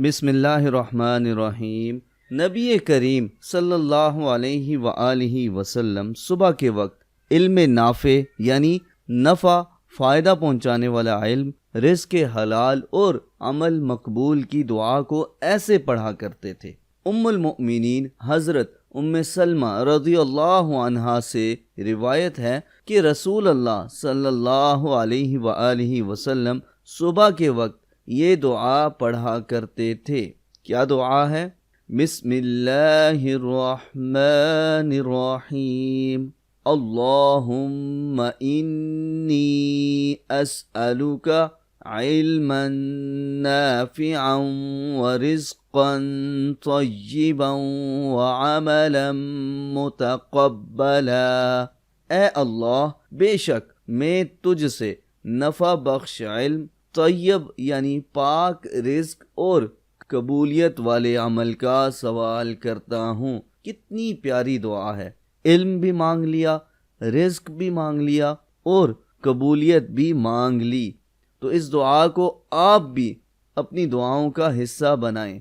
بسم اللہ الرحمن الرحیم۔ نبی کریم صلی اللہ علیہ وآلہ وسلم صبح کے وقت علم نافع یعنی نفع فائدہ پہنچانے والا علم، رزق حلال اور عمل مقبول کی دعا کو ایسے پڑھا کرتے تھے۔ ام المؤمنین حضرت ام سلمہ رضی اللہ عنہا سے روایت ہے کہ رسول اللہ صلی اللہ علیہ وآلہ وسلم صبح کے وقت یہ دعا پڑھا کرتے تھے۔ کیا دعا ہے؟ بسم اللہ الرحمن الرحیم، اللہم انی اسألک علما نافعا ورزقا طیبا وعملا متقبلا۔ اے اللہ، بے شک میں تجھ سے نفع بخش علم، طیب یعنی پاک رزق اور قبولیت والے عمل کا سوال کرتا ہوں۔ کتنی پیاری دعا ہے۔ علم بھی مانگ لیا، رزق بھی مانگ لیا اور قبولیت بھی مانگ لی۔ تو اس دعا کو آپ بھی اپنی دعاؤں کا حصہ بنائیں۔